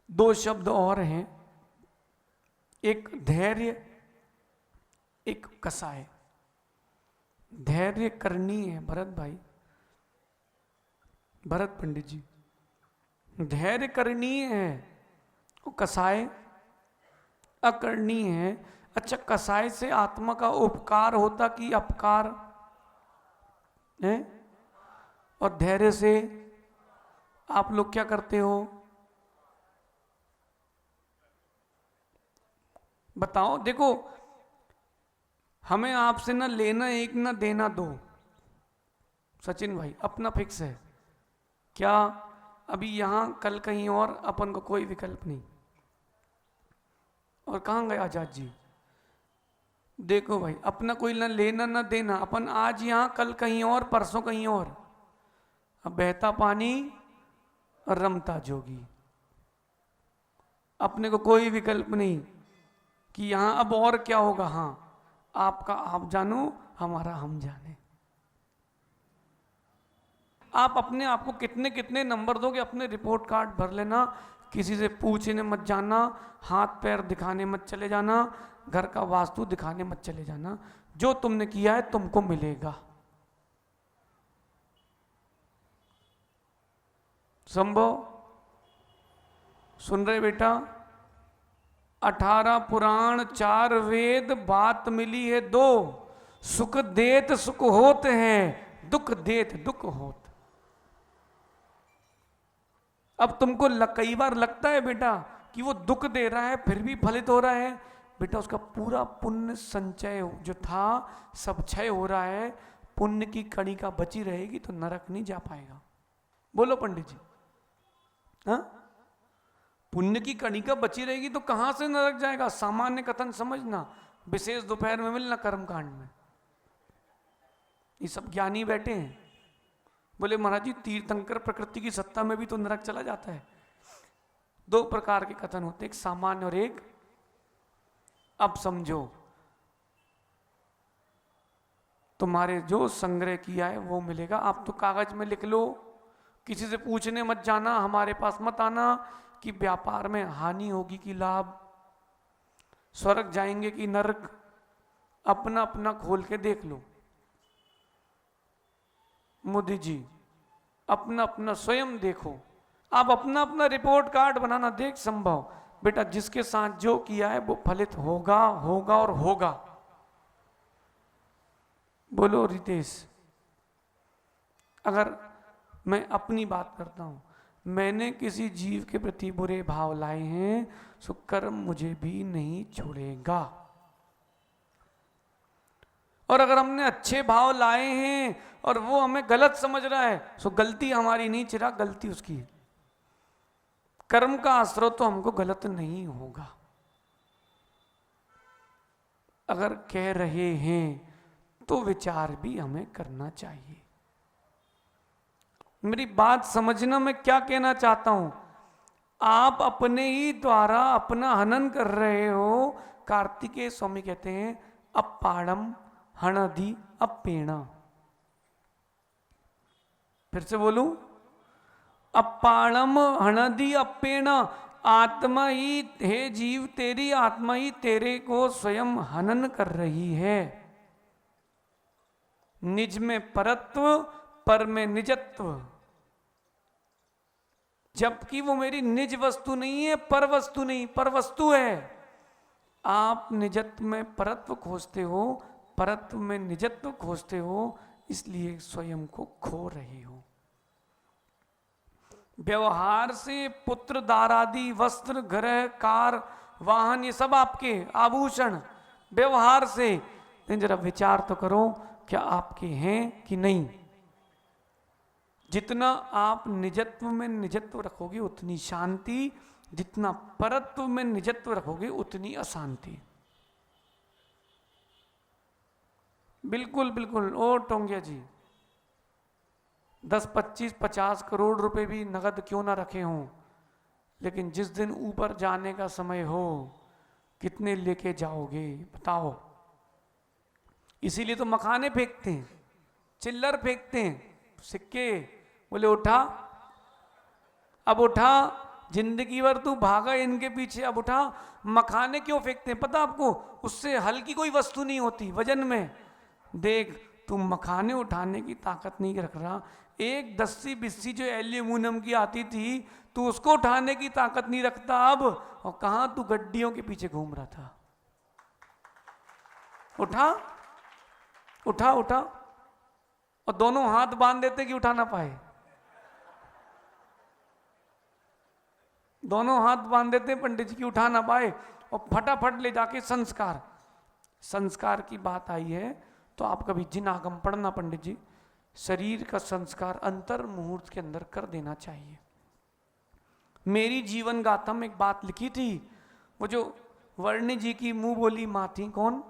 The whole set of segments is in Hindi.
दो शब्द और हैं, एक धैर्य, एक कसाय। धैर्य करनी है भरत भाई, भरत पंडित जी, धैर्य करनी है, वो कसाय अकरणी है। अच्छा, कसाय से आत्मा का उपकार होता कि अपकार है? और धैर्य से आप लोग क्या करते हो बताओ? देखो, हमें आपसे ना लेना एक ना देना दो। सचिन भाई अपना फिक्स है क्या? अभी यहां कल कहीं और, अपन को कोई विकल्प नहीं। और कहां गए आजाद जी? देखो भाई, अपना कोई ना लेना ना देना, अपन आज यहां कल कहीं और, परसों कहीं और। अब बहता पानी और रमता जोगी, अपने को कोई विकल्प नहीं कि यहां अब और क्या होगा। हाँ, आपका आप जानो, हमारा हम जाने। आप अपने आप को कितने कितने नंबर दोगे, अपने रिपोर्ट कार्ड भर लेना, किसी से पूछने मत जाना, हाथ पैर दिखाने मत चले जाना, घर का वास्तु दिखाने मत चले जाना। जो तुमने किया है तुमको मिलेगा। संभव सुन रहे बेटा? 18 पुराण 4 वेद, बात मिली है दो। सुख देत सुख होत है, दुख देत दुख होत। अब तुमको कई बार लगता है बेटा कि वो दुख दे रहा है फिर भी फलित हो रहा है। बेटा उसका पूरा पुण्य संचय जो था सब क्षय हो रहा है। पुण्य की कणिका बची रहेगी तो नरक नहीं जा पाएगा। बोलो पंडित जी, हाँ? पुण्य की कणिका बची रहेगी तो कहां से नरक जाएगा? सामान्य कथन समझना, विशेष दोपहर में मिलना कर्म कांड में। ये सब ज्ञानी बैठे हैं, बोले महाराज जी तीर्थंकर प्रकृति की सत्ता में भी तो नरक चला जाता है। दो प्रकार के कथन होते, एक सामान्य और एक। अब समझो, तुम्हारे जो संग्रह किया है वो मिलेगा। आप तो कागज में लिख लो, किसी से पूछने मत जाना, हमारे पास मत आना कि व्यापार में हानि होगी कि लाभ, स्वर्ग जाएंगे कि नरक। अपना अपना खोल के देख लो। मोदी जी अपना अपना स्वयं देखो। आप अपना अपना रिपोर्ट कार्ड बनाना, देख संभव बेटा जिसके साथ जो किया है वो फलित होगा, होगा और होगा। बोलो रितेश। अगर मैं अपनी बात करता हूं, मैंने किसी जीव के प्रति बुरे भाव लाए हैं, सो कर्म मुझे भी नहीं छोड़ेगा। और अगर हमने अच्छे भाव लाए हैं और वो हमें गलत समझ रहा है, सो गलती हमारी नहीं चिरा, गलती उसकी है। कर्म का आश्रय तो हमको गलत नहीं होगा। अगर कह रहे हैं तो विचार भी हमें करना चाहिए। मेरी बात समझना, मैं क्या कहना चाहता हूं। आप अपने ही द्वारा अपना हनन कर रहे हो। कार्तिकेय स्वामी कहते हैं अपाणम हणधि अपेणा। फिर से बोलूं, अपाणम हणधि अपेणा। आत्मा ही, हे जीव तेरी आत्मा ही तेरे को स्वयं हनन कर रही है। निज में परत्व, पर में निजत्व। जबकि वो मेरी निज वस्तु नहीं है, पर वस्तु नहीं, पर वस्तु है। आप निजत्व में परत्व खोजते हो, परत्व में निजत्व खोजते हो, इसलिए स्वयं को खो रहे हो। व्यवहार से पुत्र दारादि वस्त्र ग्रह कार वाहन ये सब आपके आभूषण, व्यवहार से। लेकिन जरा विचार तो करो, क्या आपके हैं कि नहीं? जितना आप निजत्व में निजत्व रखोगे उतनी शांति, जितना परत्व में निजत्व रखोगे उतनी अशांति। बिल्कुल बिल्कुल। ओ टोंगिया जी, 10, 25, 50 करोड़ रुपए भी नगद क्यों ना रखे हों, लेकिन जिस दिन ऊपर जाने का समय हो, कितने लेके जाओगे बताओ? इसीलिए तो मखाने फेंकते हैं, चिल्लर फेंकते हैं, सिक्के। बोले उठा, अब उठा जिंदगी भर तू भागा इनके पीछे, अब उठा। मखाने क्यों फेंकते हैं पता आपको? उससे हल्की कोई वस्तु नहीं होती वजन में। देख तू मखाने उठाने की ताकत नहीं रख रहा, एक दस्सी बिस्सी जो एल्यूमिनियम की आती थी तू उसको उठाने की ताकत नहीं रखता अब, और कहां तू गड्डियों के पीछे घूम रहा था। उठा उठा उठा, और दोनों हाथ बांध देते कि उठा ना पाए, दोनों हाथ बांध देते पंडित जी की उठा ना पाए, और फटाफट ले जाके संस्कार, संस्कार की बात आई है तो आप कभी जिन आगम पढ़ना पंडित जी, शरीर का संस्कार अंतर मुहूर्त के अंदर कर देना चाहिए। मेरी जीवन गाथा में एक बात लिखी थी, वो जो वर्णी जी की मुंह बोली माँ थी, कौन?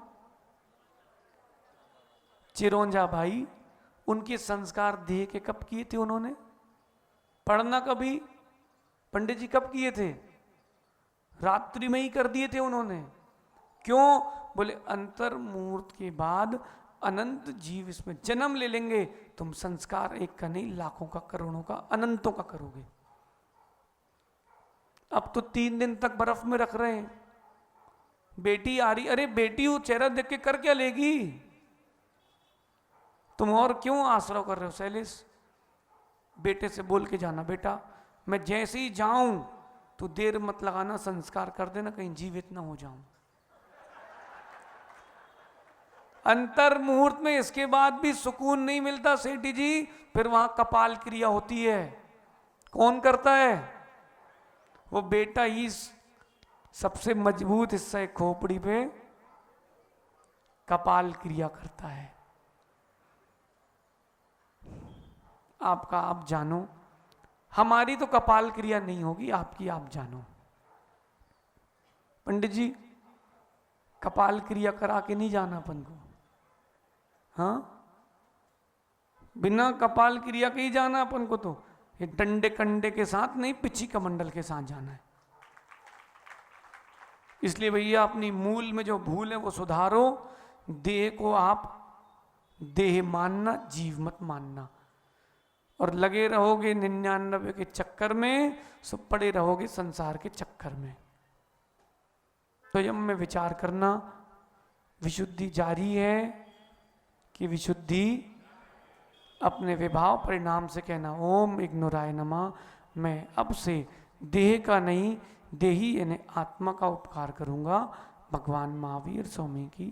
चिरौंजा भाई। उनके संस्कार देह के कब किए थे उन्होंने? पढ़ना कभी पंडित जी कब किए थे? रात्रि में ही कर दिए थे उन्होंने। क्यों? बोले अंतर मुहूर्त के बाद अनंत जीव इसमें जन्म ले लेंगे, तुम संस्कार एक का नहीं लाखों का, करोड़ों का, अनंतों का करोगे। अब तो 3 दिन तक बर्फ में रख रहे हैं। बेटी आ रही, अरे बेटी वो चेहरा देख के कर क्या लेगी? तुम और क्यों आश्रय कर रहे हो शैलेश? बेटे से बोल के जाना, बेटा मैं जैसे ही जाऊं तो देर मत लगाना, संस्कार कर देना, कहीं जीवित ना हो जाऊं। अंतर मुहूर्त में इसके बाद भी सुकून नहीं मिलता सेठी जी, फिर वहां कपाल क्रिया होती है। कौन करता है? वो बेटा ही सबसे मजबूत हिस्सा है खोपड़ी पे, कपाल क्रिया करता है। आपका आप जानो, हमारी तो कपाल क्रिया नहीं होगी, आपकी आप जानो। पंडित जी कपाल क्रिया करा के नहीं जाना अपन को, हाँ बिना कपाल क्रिया के ही जाना अपन को, तो ये डंडे कंडे के साथ नहीं, पिछी कमंडल के साथ जाना है। इसलिए भैया अपनी मूल में जो भूल है वो सुधारो। देह को आप देह मानना, जीव मत मानना। और लगे रहोगे 99 के चक्कर में, सब पड़े रहोगे संसार के चक्कर में। तो यम में विचार करना, विशुद्धि जारी है कि विशुद्धि अपने विभाव परिणाम से कहना ओम इग्नोराय नमः। मैं अब से देह का नहीं, देही यानी आत्मा का उपकार करूंगा। भगवान महावीर स्वामी की